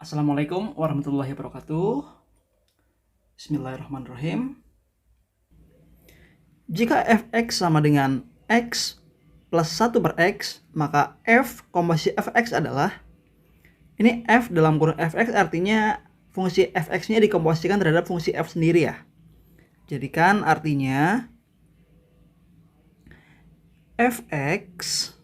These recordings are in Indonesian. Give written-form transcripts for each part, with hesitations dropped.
Assalamualaikum warahmatullahi wabarakatuh. Bismillahirrahmanirrahim. Jika fx sama dengan x plus 1 per x, maka f komposisi fx adalah, ini f dalam kurung fx artinya fungsi fx-nya dikomposisikan terhadap fungsi f sendiri ya. Jadi kan artinya fx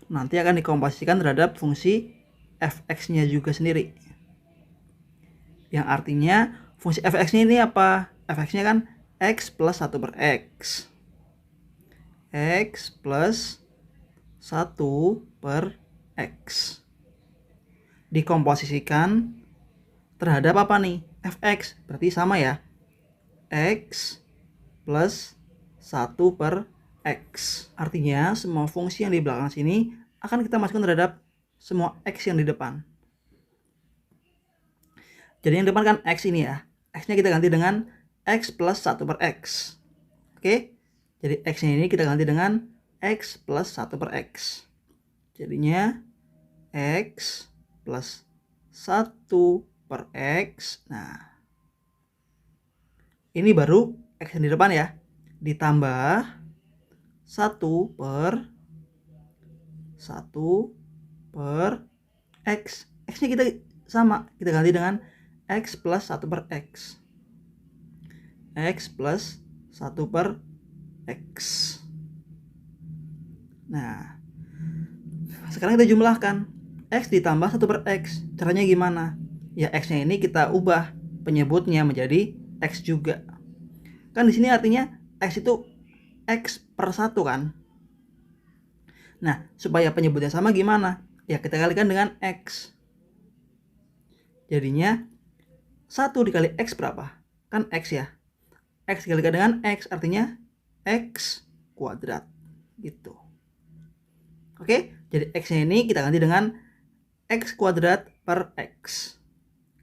nanti akan dikomposisikan terhadap fungsi fx-nya juga sendiri. Yang artinya fungsi fx-nya ini apa? Fx-nya kan x plus 1 per x. X plus 1 per x. Dikomposisikan terhadap apa nih? Fx. Berarti sama ya. X plus 1 per x. Artinya semua fungsi yang di belakang sini akan kita masukkan terhadap semua x yang di depan. Jadi yang depan kan x ini ya. X-nya kita ganti dengan x plus 1 per x. Oke. Jadi x-nya ini kita ganti dengan x plus 1 per x. Jadinya x plus 1 per x. Nah, ini baru x yang di depan ya. Ditambah 1 per 1 per x. X-nya kita sama. Kita ganti dengan x plus 1 per x. X plus 1 per x. Nah, sekarang kita jumlahkan. X ditambah 1 per x. Caranya gimana? Ya, x-nya ini kita ubah penyebutnya menjadi x juga. Kan di sini artinya x itu x per 1 kan. Nah, supaya penyebutnya sama gimana? Ya, kita kalikan dengan x. Jadinya 1 dikali x berapa? Kan x ya. X dikalikan dengan x artinya x kuadrat. Gitu. Oke, jadi x-nya ini kita ganti dengan x kuadrat per x.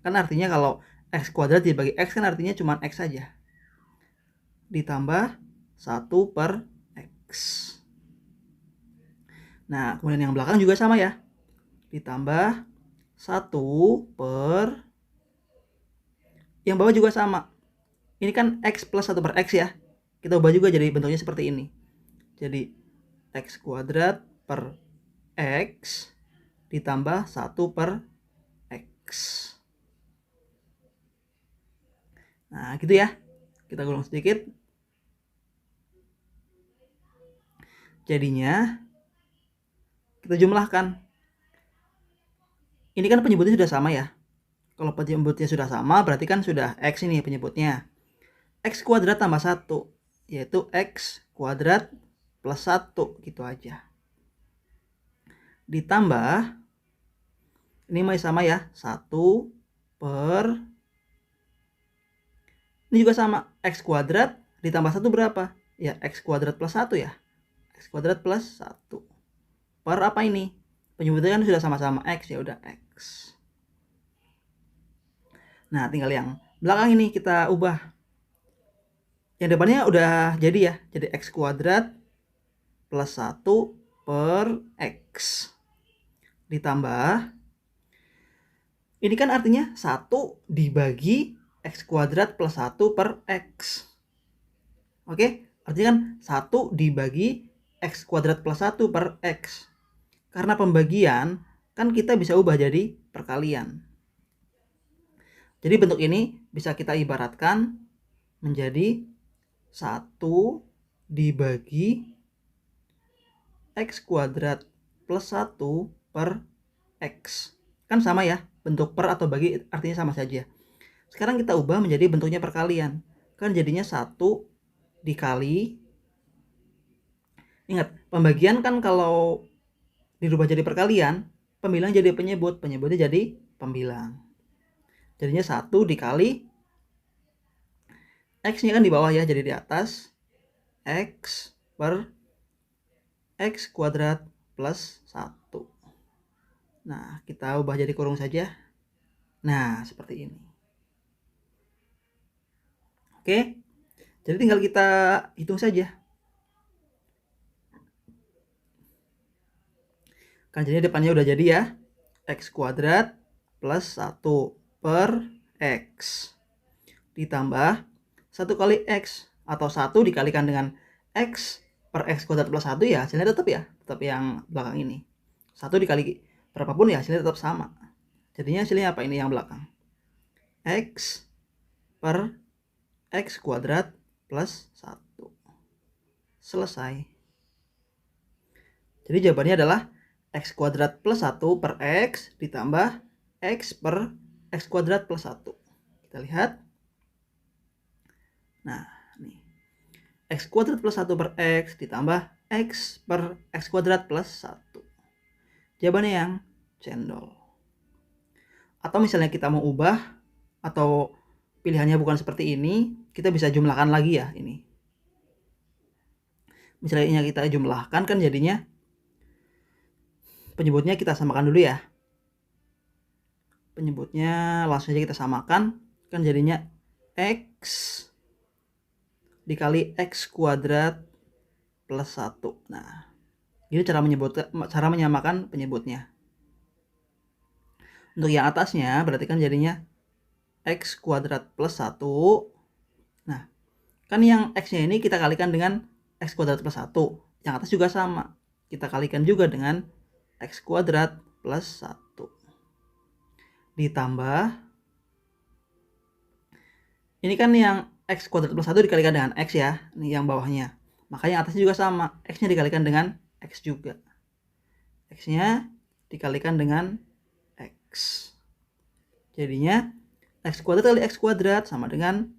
Kan artinya kalau x kuadrat dibagi x kan artinya cuma x saja. Ditambah 1 per x. Nah, kemudian yang belakang juga sama ya. Ditambah 1 per, yang bawah juga sama. Ini kan x plus 1 per x ya. Kita ubah juga jadi bentuknya seperti ini. Jadi x kuadrat per x ditambah 1 per x. Nah, gitu ya. Kita gulung sedikit. Jadinya kita jumlahkan. Ini kan penyebutnya sudah sama ya. Kalau penyebutnya sudah sama berarti kan sudah x ini penyebutnya. X kuadrat tambah 1 yaitu x kuadrat plus 1 gitu aja. Ditambah ini masih sama ya, 1 per, ini juga sama, x kuadrat ditambah 1 berapa? Ya, x kuadrat plus 1 ya. X kuadrat plus 1 per apa ini? Penyebutnya kan sudah sama-sama x, ya udah x. Nah, tinggal yang belakang ini kita ubah. Yang depannya udah jadi ya. Jadi x kuadrat plus 1 per x. Ditambah, ini kan artinya 1 dibagi x kuadrat plus 1 per x. Oke, artinya kan 1 dibagi x kuadrat plus 1 per x. Karena pembagian, kan kita bisa ubah jadi perkalian. Jadi bentuk ini bisa kita ibaratkan menjadi 1 dibagi x kuadrat plus 1 per x. Kan sama ya, bentuk per atau bagi artinya sama saja. Sekarang kita ubah menjadi bentuknya perkalian. Kan jadinya 1 dikali, ingat pembagian kan kalau dirubah jadi perkalian, pembilang jadi penyebut, penyebutnya jadi pembilang. Jadinya 1 dikali x-nya kan di bawah ya, jadi di atas x per x kuadrat plus 1. Nah, kita ubah jadi kurung saja. Nah, seperti ini. Oke, jadi tinggal kita hitung saja. Kan jadi depannya udah jadi ya. X kuadrat plus 1 per X. Ditambah 1 kali X. Atau 1 dikalikan dengan X per X kuadrat plus 1 ya hasilnya tetap ya. Tetap yang belakang ini. 1 dikali berapapun ya hasilnya tetap sama. Jadinya hasilnya apa ini yang belakang? X per X kuadrat plus 1. Selesai. Jadi jawabannya adalah X kuadrat plus 1 per X ditambah X per X kuadrat plus 1. Kita lihat. Nah, nih. X kuadrat plus 1 per X ditambah X per X kuadrat plus 1. Jawabannya yang cendol. Atau misalnya kita mau ubah atau pilihannya bukan seperti ini, kita bisa jumlahkan lagi ya ini. Misalnya kita jumlahkan kan jadinya penyebutnya kita samakan dulu ya. Penyebutnya langsung aja kita samakan, kan jadinya X dikali X kuadrat plus 1. Nah, ini cara menyamakan penyebutnya. Untuk yang atasnya berarti kan jadinya X kuadrat plus 1. Nah, kan yang X-nya ini kita kalikan dengan X kuadrat plus 1. Yang atas juga sama. Kita kalikan juga dengan X kuadrat plus 1. Ditambah. Ini kan yang X kuadrat plus 1 dikalikan dengan X ya. Ini yang bawahnya. Makanya atasnya juga sama. X-nya dikalikan dengan X juga. X-nya dikalikan dengan X. Jadinya X kuadrat kali X kuadrat sama dengan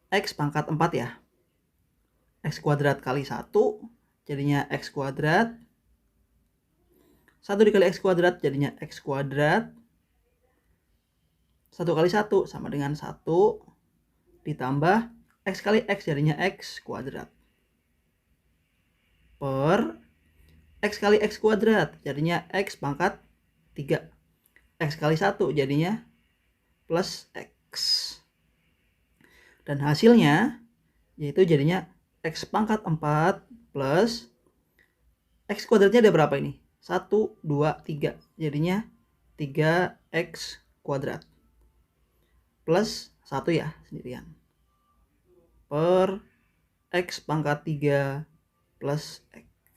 X pangkat 4 ya. X kuadrat kali 1 jadinya X kuadrat. 1 dikali X kuadrat jadinya X kuadrat. 1 kali 1 sama dengan 1 ditambah X kali X jadinya X kuadrat. Per X kali X kuadrat jadinya X pangkat 3. X kali 1 jadinya plus X. Dan hasilnya yaitu jadinya X pangkat 4 plus X kuadratnya ada berapa ini? 1, 2, 3. Jadinya 3X kuadrat. Plus 1 ya sendirian. Per X pangkat 3 plus X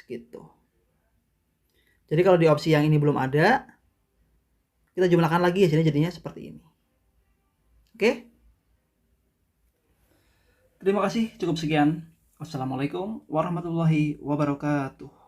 gitu. Jadi kalau di opsi yang ini belum ada, kita jumlahkan lagi hasilnya jadinya seperti ini. Oke? Terima kasih, cukup sekian. Wassalamualaikum warahmatullahi wabarakatuh.